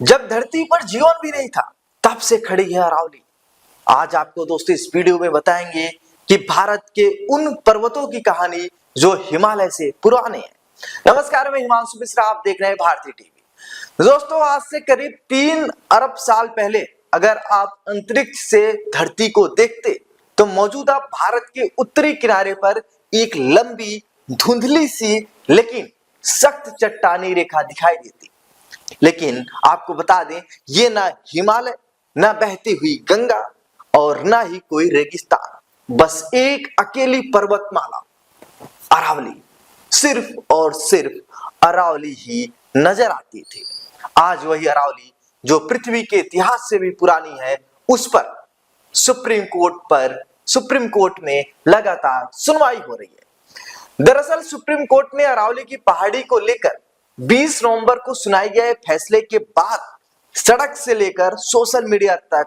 जब धरती पर जीवन भी नहीं था तब से खड़ी है अरावली। आज आपको दोस्तों इस वीडियो में बताएंगे कि भारत के उन पर्वतों की कहानी जो हिमालय से पुराने हैं। नमस्कार, मैं हिमांशु मिश्रा, आप देख रहे हैं भारतीय टीवी। दोस्तों, आज से करीब 3 अरब साल पहले अगर आप अंतरिक्ष से धरती को देखते तो मौजूदा भारत के उत्तरी किनारे पर एक लंबी धुंधली सी लेकिन सख्त चट्टानी रेखा दिखाई देती। लेकिन आपको बता दें, ये ना हिमालय, ना बहती हुई गंगा और ना ही कोई रेगिस्तान, बस एक अकेली पर्वतमाला अरावली, सिर्फ और सिर्फ अरावली ही नजर आती थी। आज वही अरावली जो पृथ्वी के इतिहास से भी पुरानी है, उस पर सुप्रीम कोर्ट में लगातार सुनवाई हो रही है। दरअसल सुप्रीम कोर्ट ने अरावली की पहाड़ी को लेकर 20 नवंबर को सुनाए गए फैसले के बाद सड़क से लेकर सोशल मीडिया तक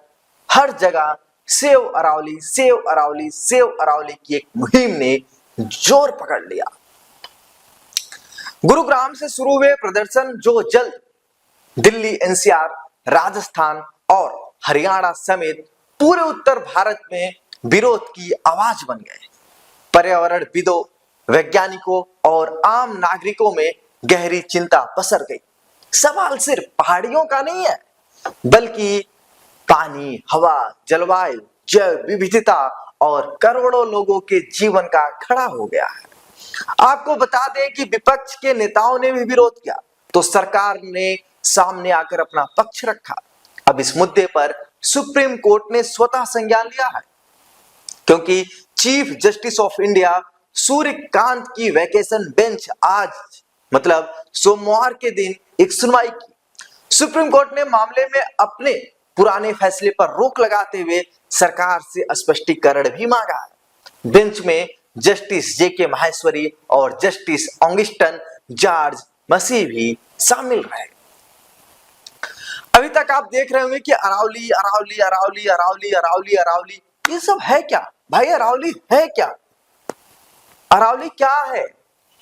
हर जगह save Aravalli, save Aravalli, save Aravalli की एक मुहिम ने जोर पकड़ लिया। गुरुग्राम से शुरू हुए प्रदर्शन जो जल्द दिल्ली, एनसीआर, राजस्थान और हरियाणा समेत पूरे उत्तर भारत में विरोध की आवाज बन गए। पर्यावरणविदों, वैज्ञानिकों और आम नागरिकों में गहरी चिंता पसर गई। सवाल सिर्फ पहाड़ियों का नहीं है, बल्कि पानी, हवा, जलवायु, जैव विविधता और करोड़ों लोगों के जीवन का खड़ा हो गया है। आपको बता दें कि विपक्ष के नेताओं ने भी विरोध किया तो सरकार ने सामने आकर अपना पक्ष रखा। अब इस मुद्दे पर सुप्रीम कोर्ट ने स्वतः संज्ञान लिया है, क्योंकि chief justice of India Suryakant की वैकेशन बेंच आज मतलब सोमवार के दिन एक सुनवाई की। सुप्रीम कोर्ट ने मामले में अपने पुराने फैसले पर रोक लगाते हुए सरकार से स्पष्टीकरण भी मांगा है। बेंच में जस्टिस जेके माहेश्वरी और जस्टिस ऑगस्टिन जॉर्ज मसीह भी शामिल रहे। अभी तक आप देख रहे होंगे कि अरावली अरावली अरावली अरावली अरावली अरावली, ये सब है क्या भाई? अरावली है क्या? अरावली क्या है?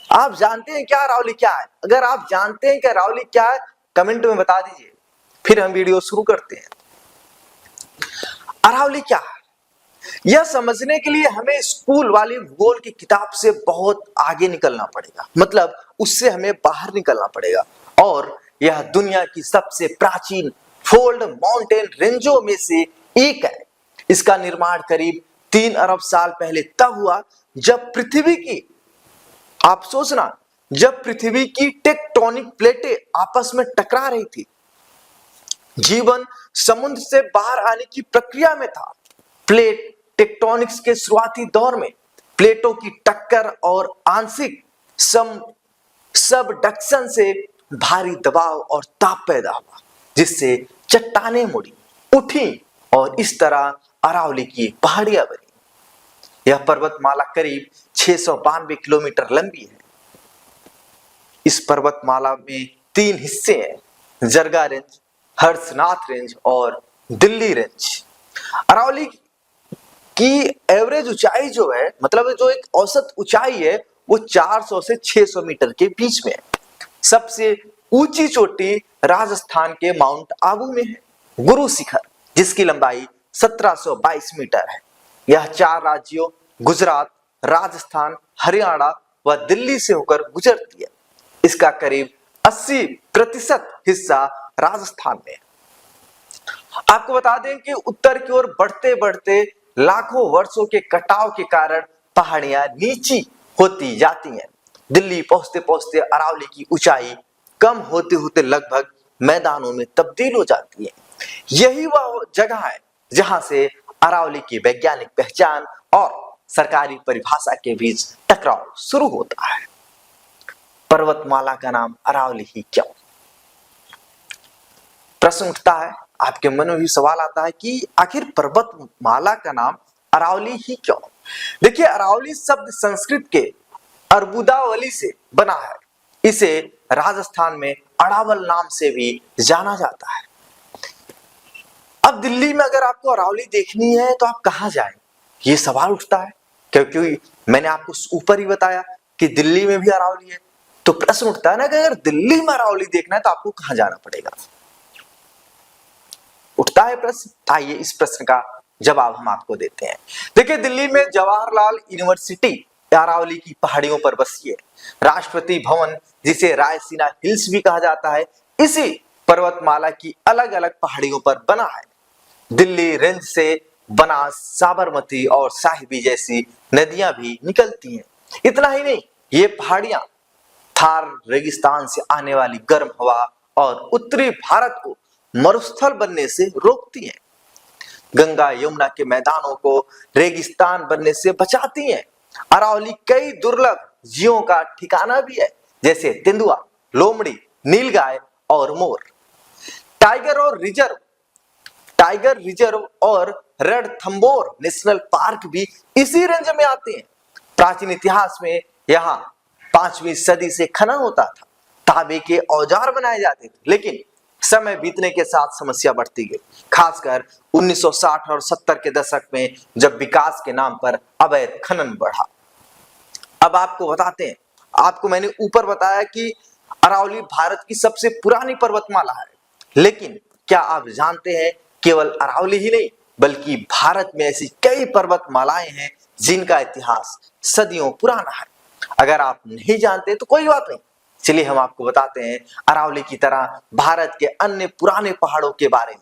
आप जानते हैं क्या अरावली क्या है? अगर आप जानते हैं कि अरावली क्या है, कमेंट में बता दीजिए, फिर हम वीडियो शुरू करते हैं। अरावली क्या है, यह समझने के लिए हमें स्कूल वाली भूगोल की किताब से बहुत आगे निकलना पड़ेगा, मतलब उससे हमें बाहर निकलना पड़ेगा। और यह दुनिया की सबसे प्राचीन फोल्ड माउंटेन रेंजों में से एक है। इसका निर्माण करीब 3 अरब साल पहले तब हुआ जब पृथ्वी की, आप सोचना, जब पृथ्वी की टेक्टोनिक प्लेटें आपस में टकरा रही थी। जीवन समुद्र से बाहर आने की प्रक्रिया में था। प्लेट टेक्टोनिक्स के शुरुआती दौर में प्लेटों की टक्कर और आंशिक सबडक्शन से भारी दबाव और ताप पैदा हुआ, जिससे चट्टानें मुड़ी, उठी और इस तरह अरावली की पहाड़ियां बनी। यह पर्वतमाला करीब 692 किलोमीटर लंबी है। इस पर्वतमाला में 3 हिस्से हैं: जरगा रेंज, हर्षनाथ रेंज और दिल्ली रेंज। अरावली की एवरेज ऊंचाई जो है, मतलब जो एक औसत ऊंचाई है, वो 400 से 600 मीटर के बीच में है। सबसे ऊंची चोटी राजस्थान के माउंट आबू में है, गुरु शिखर, जिसकी लंबाई 1722 मीटर है। यह 4 राज्यों गुजरात, राजस्थान, हरियाणा व दिल्ली से होकर गुजरती है। इसका करीब 80% हिस्सा राजस्थान में है। आपको बता दें कि उत्तर की ओर बढ़ते बढ़ते लाखों वर्षों के कटाव के कारण पहाड़ियां नीची होती जाती हैं। दिल्ली पहुंचते पहुंचते अरावली की ऊंचाई कम होते होते लगभग मैदानों में तब्दील हो जाती है। यही वह जगह है जहां से अरावली की वैज्ञानिक पहचान और सरकारी परिभाषा के बीच टकराव शुरू होता है। पर्वतमाला का नाम अरावली ही क्यों? प्रश्न उठता है, आपके मन में भी सवाल आता है कि आखिर पर्वतमाला का नाम अरावली ही क्यों? देखिए, अरावली शब्द संस्कृत के अर्बुदावली से बना है। इसे राजस्थान में अरावल नाम से भी जाना जाता है। अब दिल्ली में अगर आपको अरावली देखनी है तो आप कहां जाएं? ये सवाल उठता है, क्योंकि मैंने आपको ऊपर ही बताया कि दिल्ली में भी अरावली है। तो प्रश्न उठता है ना कि अगर दिल्ली में अरावली देखना है तो आपको कहां जाना पड़ेगा? उठता है प्रश्न, आइए इस प्रश्न का जवाब हम आपको देते हैं। देखिए, दिल्ली में जवाहरलाल यूनिवर्सिटी अरावली की पहाड़ियों पर बसी है। राष्ट्रपति भवन, जिसे रायसीना हिल्स भी कहा जाता है, इसी पर्वतमाला की अलग अलग पहाड़ियों पर बना है। दिल्ली रेंज से बनास, साबरमती और साहिबी जैसी नदियां भी निकलती हैं। इतना ही नहीं, ये पहाड़ियां थार रेगिस्तान से आने वाली गर्म हवा और उत्तरी भारत को मरुस्थल बनने से रोकती हैं। गंगा यमुना के मैदानों को रेगिस्तान बनने से बचाती हैं। अरावली कई दुर्लभ जीवों का ठिकाना भी है, जैसे तेंदुआ, लोमड़ी, नीलगाय और मोर। टाइगर रिजर्व और रणथंभौर नेशनल पार्क भी इसी रेंज में आते हैं। प्राचीन इतिहास में यहाँ 5वीं सदी से खनन होता था, तांबे के औजार बनाए जाते थे, लेकिन समय बीतने के साथ समस्या बढ़ती गई, खासकर 1960 और 70 के दशक में, जब विकास के नाम पर अवैध खनन बढ़ा। अब आपको बताते हैं, आपको मैंने ऊपर बताया कि अरावली भारत की सबसे पुरानी पर्वतमाला है, लेकिन क्या आप जानते हैं केवल अरावली ही नहीं बल्कि भारत में ऐसी कई पर्वतमालाएं हैं जिनका इतिहास सदियों पुराना है। अगर आप नहीं जानते तो कोई बात नहीं, चलिए हम आपको बताते हैं अरावली की तरह भारत के अन्य पुराने पहाड़ों के बारे में।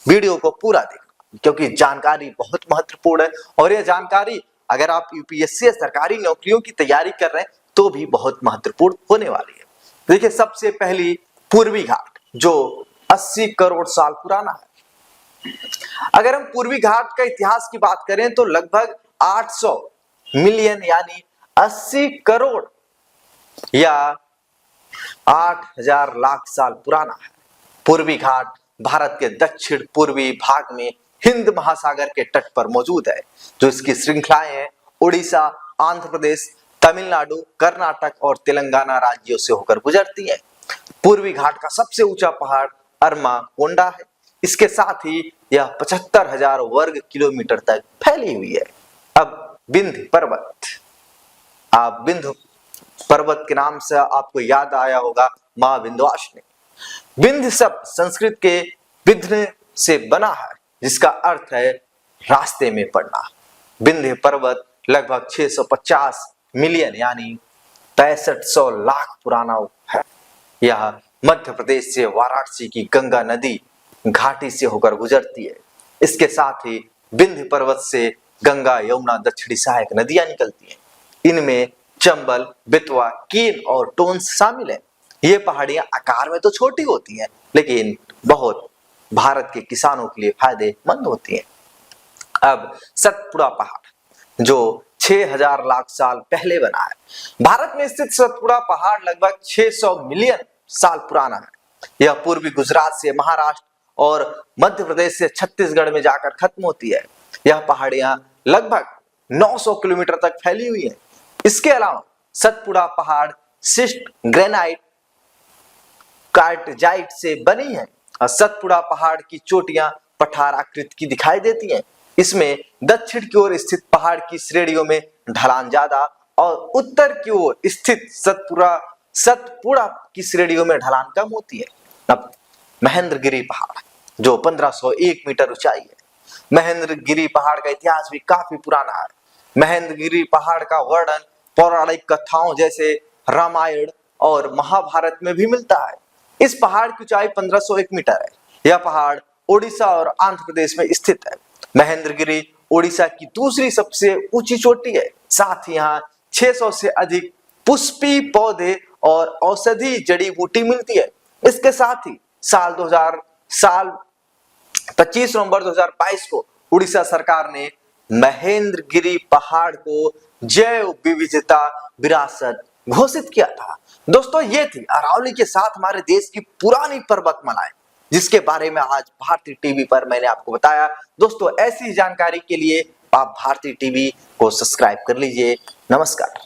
वीडियो को पूरा देखना, क्योंकि जानकारी बहुत महत्वपूर्ण है और यह जानकारी अगर आप यूपीएससी या सरकारी नौकरियों की तैयारी कर रहे हैं तो भी बहुत महत्वपूर्ण होने वाली है। देखिए, सबसे पहली पूर्वी घाट, जो 80 करोड़ साल पुराना है। अगर हम पूर्वी घाट का इतिहास की बात करें तो लगभग 800 मिलियन यानी 80 करोड़ या 8000 लाख साल पुराना है। पूर्वी घाट भारत के दक्षिण पूर्वी भाग में हिंद महासागर के तट पर मौजूद है। जो इसकी श्रृंखलाएं हैं, उड़ीसा, आंध्र प्रदेश, तमिलनाडु, कर्नाटक और तेलंगाना राज्यों से होकर गुजरती है। पूर्वी घाट का सबसे ऊंचा पहाड़ अरमा कोंडा है। इसके साथ ही यह 75,000 वर्ग किलोमीटर तक फैली हुई है। अब विंध्य पर्वत, आप विंध्य पर्वत के नाम से आपको याद आया होगा मां विंध्यवासिनी। विंध्य शब्द संस्कृत के विध्न से बना है, जिसका अर्थ है रास्ते में पड़ना। विंध्य पर्वत लगभग 650 मिलियन यानी 6500 लाख पुराना है। यह मध्य प्रदेश से वाराणसी की गंगा नदी घाटी से होकर गुजरती है। इसके साथ ही विंध्य पर्वत से गंगा, यमुना, दक्षिणी सहायक नदियां निकलती हैं। इनमें चंबल, बेतवा, कीन और टोंस शामिल है। ये पहाड़ियां आकार में तो छोटी होती हैं, लेकिन बहुत भारत के किसानों के लिए फायदेमंद होती हैं। अब सतपुड़ा पहाड़, जो 6000 लाख साल पहले बना है। भारत में स्थित सतपुड़ा पहाड़ लगभग 600 मिलियन साल पुराना है। यह पूर्वी गुजरात से महाराष्ट्र और मध्य प्रदेश से छत्तीसगढ़ में जाकर खत्म होती है। यह पहाड़ियां लगभग 900 किलोमीटर तक फैली हुई हैं। इसके अलावा सतपुड़ा पहाड़ शिस्ट ग्रेनाइट कार्टजाइट से बनी है और सतपुड़ा पहाड़ की चोटियां पठार आकृति की दिखाई देती हैं। इसमें दक्षिण की ओर स्थित पहाड़ की श्रेणियों में ढलान ज्यादा और उत्तर की ओर स्थित सतपुड़ा की श्रेणियों में ढलान कम होती है। अब महेंद्रगिरी पहाड़, जो 1501 मीटर ऊंचाई है। महेंद्रगिरी पहाड़ का इतिहास भी काफी पुराना है। महेंद्रगिरी पहाड़ का वर्णन पौराणिक कथाओं जैसे रामायण और महाभारत में भी मिलता है। इस पहाड़ की ऊंचाई 1501 मीटर है। यह पहाड़ ओडिशा और आंध्र प्रदेश में स्थित है। महेंद्रगिरी ओडिशा की दूसरी सबसे ऊंची चोटी है। साथ ही यहाँ 600 से अधिक पुष्पी पौधे और औषधि जड़ी बूटी मिलती है। इसके साथ ही साल 25 नवंबर 2022 को उड़ीसा सरकार ने महेंद्रगिरी पहाड़ को जैव विविधता विरासत घोषित किया था। दोस्तों, ये थी अरावली के साथ हमारे देश की पुरानी पर्वतमालाएं, जिसके बारे में आज भारती टीवी पर मैंने आपको बताया। दोस्तों, ऐसी जानकारी के लिए आप भारती टीवी को सब्सक्राइब कर लीजिए। नमस्कार।